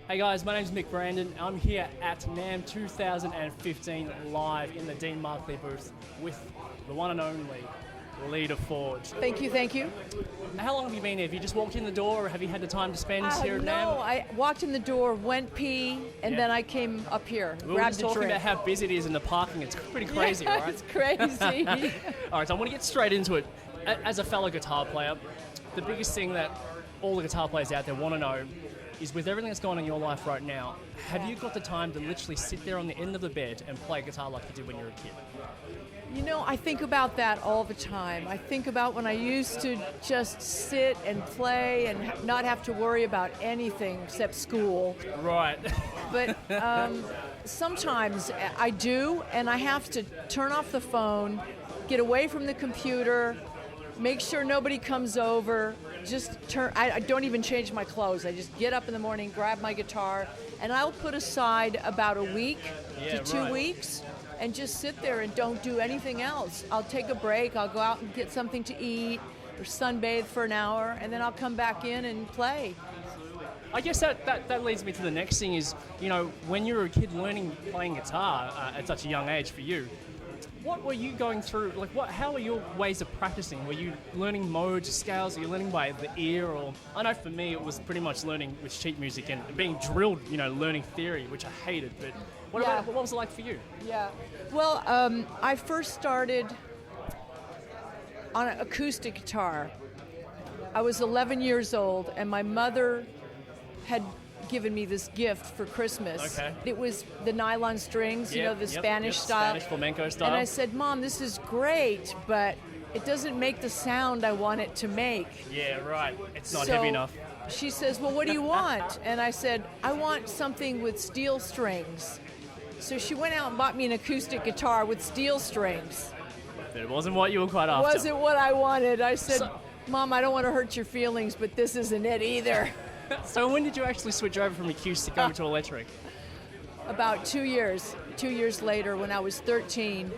Hey guys, my name's Mick Brandon. I'm here at NAMM 2015 live in the Dean Markley Booth with the one and only Lita Ford. Thank you, thank you. How long have you been here? Have you just walked in the door or have you had the time to spend here at NAMM? No, I walked in the door, went pee, and then I came up here, we were grabbed just a talking drink. about how busy it is in the parking. It's pretty crazy, right? It's crazy. All right, so I want to get straight into it. As a fellow guitar player, the biggest thing that all the guitar players out there want to know is, with everything that's going on in your life right now, have you got the time to literally sit there on the end of the bed and play guitar like you did when you were a kid? You know, I think about that all the time. I think about when I used to just sit and play and not have to worry about anything except school. Right. But sometimes I do, and I have to turn off the phone, get away from the computer, make sure nobody comes over, I don't even change my clothes. I just get up in the morning, grab my guitar, and I'll put aside about a week to 2 weeks and just sit there and don't do anything else. I'll take a break, I'll go out and get something to eat or sunbathe for an hour, and then I'll come back in and play. I guess that leads me to the next thing is, you know, when you were a kid playing guitar at such a young age for you, what were you going through? Like, how were your ways of practicing? Were you learning modes, scales? Were you learning by the ear? Or I know for me, it was pretty much learning with sheet music and being drilled, you know, learning theory, which I hated. But what was it like for you? Yeah. Well, I first started on an acoustic guitar. I was 11 years old, and my mother had given me this gift for Christmas. Okay. It was the nylon strings, the Spanish style. Spanish flamenco style. And I said, Mom, this is great, but it doesn't make the sound I want it to make. Yeah, right. It's not heavy enough. She says, well, what do you want? And I said, I want something with steel strings. So she went out and bought me an acoustic guitar with steel strings. But it wasn't what you were quite after. Wasn't what I wanted. I said, Mom, I don't want to hurt your feelings, but this isn't it either. So when did you actually switch over from acoustic over to electric? About 2 years. 2 years later, when I was 13,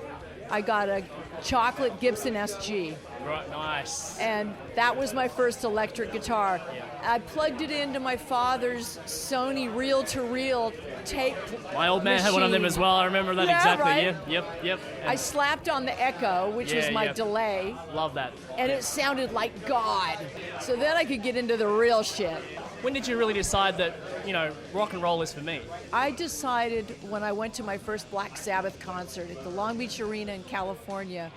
I got a chocolate Gibson SG. Right, nice. And that was my first electric guitar. Yeah. I plugged it into my father's Sony reel-to-reel tape My old man machine. had one of them as well. I remember that exactly. Right? Yep. I slapped on the echo, which was my delay. Love that. And it sounded like God. So then I could get into the real shit. When did you really decide that, you know, rock and roll is for me? I decided when I went to my first Black Sabbath concert at the Long Beach Arena in California.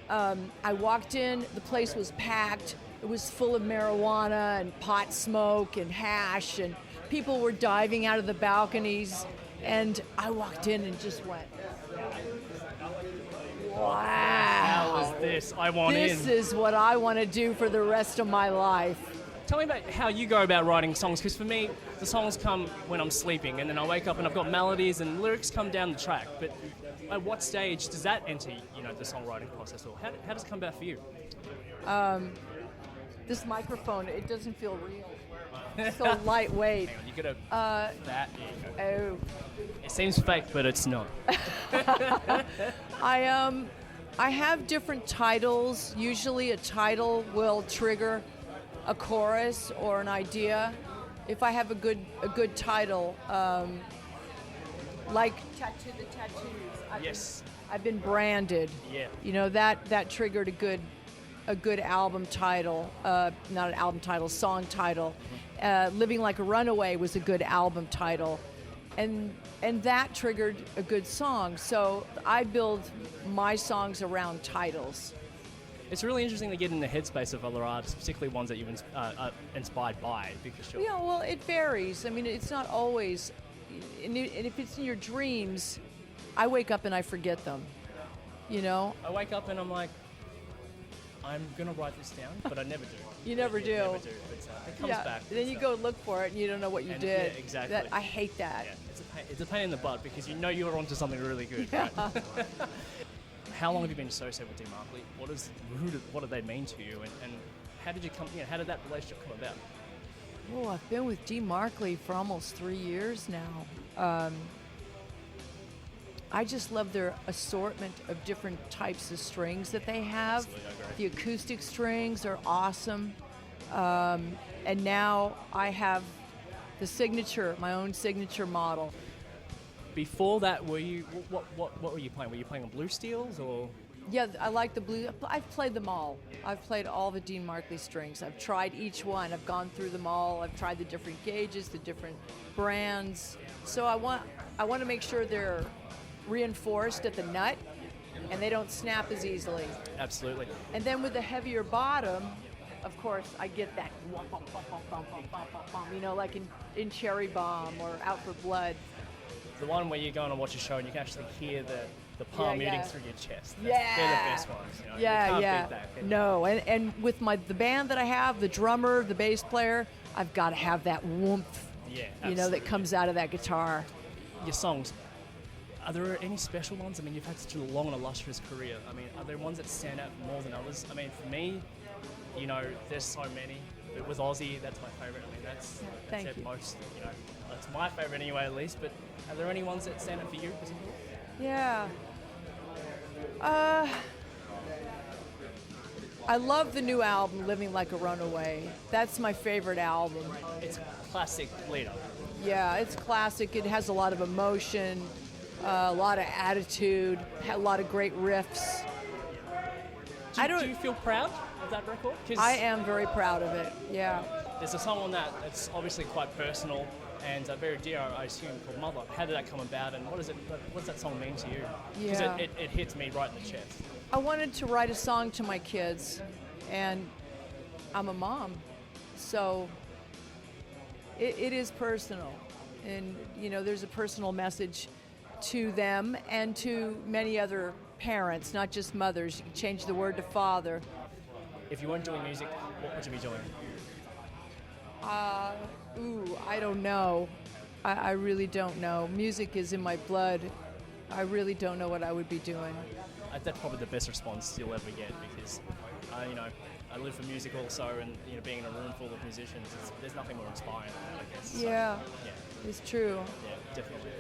I walked in, the place was packed. It was full of marijuana and pot smoke and hash, and people were diving out of the balconies. And I walked in and just went, wow. How is this? I want in. This is what I want to do for the rest of my life. Tell me about how you go about writing songs, because for me, the songs come when I'm sleeping, and then I wake up and I've got melodies and lyrics come down the track. But at what stage does that enter, the songwriting process, or how does it come about for you? This microphone, it doesn't feel real. It's so lightweight. Hang on, you gotta that. There you go. Oh. It seems fake, but it's not. I have different titles. Usually a title will trigger a chorus or an idea. If I have a good title, like Tattoo the Tattoos. I've been branded. Yeah. You know, that triggered a good album title, not an album title, song title. Living Like a Runaway was a good album title. And that triggered a good song. So I build my songs around titles. It's really interesting to get in the headspace of other artists, particularly ones that you've inspired by, because sure. Yeah, well, it varies. I mean, it's not always, and if it's in your dreams, I wake up and I forget them, you know? I wake up and I'm like, I'm going to write this down, but I never do. You never do. Never do, but it comes back. Then you go look for it and you don't know what you did. Yeah, exactly. I hate that. Yeah, it's a pain in the butt, because you know you're onto something really good, Yeah. right? How long have you been associated with Dean Markley? What do they mean to you, and how did you how did that relationship come about? Oh, I've been with Dean Markley for almost 3 years now. I just love their assortment of different types of strings that they have. Absolutely, I agree. The acoustic strings are awesome. And now I have the signature, my own signature model. Before that, what were you playing? Were you playing on blue steels or? Yeah, I like the blue. I've played them all. I've played all the Dean Markley strings. I've tried each one. I've gone through them all. I've tried the different gauges, the different brands. So I want to make sure they're reinforced at the nut and they don't snap as easily. Absolutely. And then with the heavier bottom, of course, I get that, you know, like in Cherry Bomb or Out for Blood. The one where you go on and watch a show and you can actually hear the palm muting through your chest. They're the best ones. You know? You can't beat that, can you? No, and with the band that I have, the drummer, the bass player, I've got to have that warmth, you know, that comes out of that guitar. Your songs, are there any special ones? I mean, you've had such a long and illustrious career. I mean, are there ones that stand out more than others? I mean, for me, you know, there's so many. But with Aussie, that's my favourite. I mean, that's it most, you know, that's my favourite anyway, at least. But are there any ones that stand out for you? Yeah. I love the new album, Living Like a Runaway. That's my favorite album. It's classic Lita. Yeah, it's classic. It has a lot of emotion, a lot of attitude, a lot of great riffs. Do you feel proud of that record? I am very proud of it, yeah. There's a song on that that's obviously quite personal and very dear, I assume, called Mother. How did that come about, and what's that song mean to you? Because it hits me right in the chest. I wanted to write a song to my kids, and I'm a mom, so it is personal. And, you know, there's a personal message to them and to many other parents, not just mothers. You can change the word to father. If you weren't doing music, what would you be doing? I don't know. I really don't know. Music is in my blood. I really don't know what I would be doing. That's probably the best response you'll ever get because, you know, I live for music also, and you know, being in a room full of musicians, there's nothing more inspiring than that, I guess. Yeah, it's true. Yeah, definitely.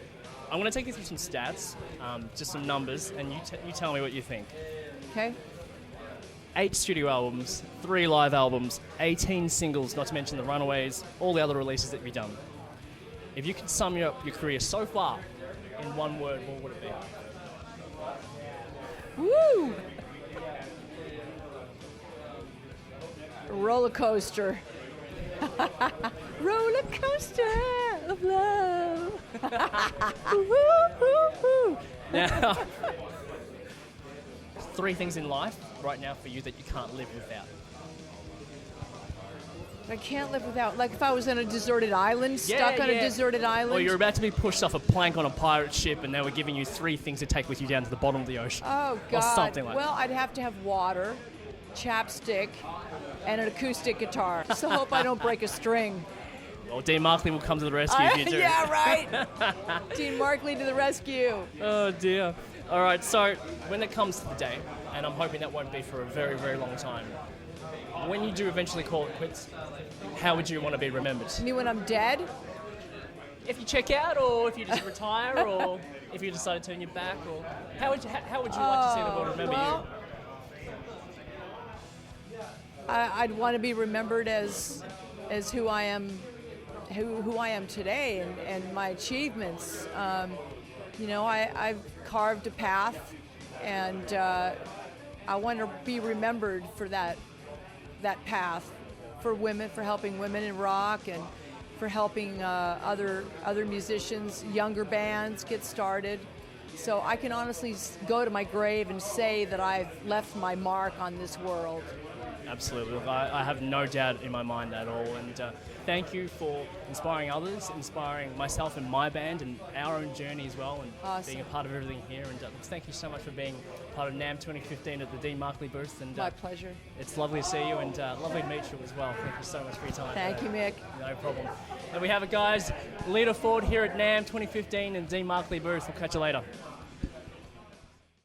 I'm going to take you through some stats, just some numbers, and you tell me what you think. Okay. 8 studio albums, 3 live albums, 18 singles, not to mention the Runaways, all the other releases that you've done. If you could sum up your career so far in one word, what would it be? Woo! Roller coaster. Roller coaster of love. Now, 3 things in life right now for you that you can't live without. I can't live without, like if I was on a deserted island, stuck on a deserted island. Or you're about to be pushed off a plank on a pirate ship and they were giving you 3 things to take with you down to the bottom of the ocean. Oh, God. Or something like that. Well, I'd have to have water, chapstick, and an acoustic guitar. So hope I don't break a string. Well, Dean Markley will come to the rescue if you do. Yeah, right. Dean Markley to the rescue. Oh, dear. All right, so when it comes to the day, and I'm hoping that won't be for a very, very long time, when you do eventually call it quits, how would you want to be remembered? You mean when I'm dead? If you check out, or if you just retire, or if you decide to turn your back, or how would you like to see the world remember you? I'd want to be remembered as who I am, who I am today, and my achievements. You know, I've carved a path, and I want to be remembered for that path, for women, for helping women in rock, and for helping other musicians, younger bands get started. So I can honestly go to my grave and say that I've left my mark on this world. Absolutely. Look, I have no doubt in my mind at all. And thank you for inspiring others, inspiring myself and my band and our own journey as well, and being a part of everything here. And thank you so much for being part of NAMM 2015 at the Dean Markley Booth. And my pleasure. It's lovely to see you, and lovely to meet you as well. Thank you so much for your time. Thank you, Mick. No problem. There we have it, guys. Lita Ford here at NAMM 2015 and Dean Markley Booth. We'll catch you later.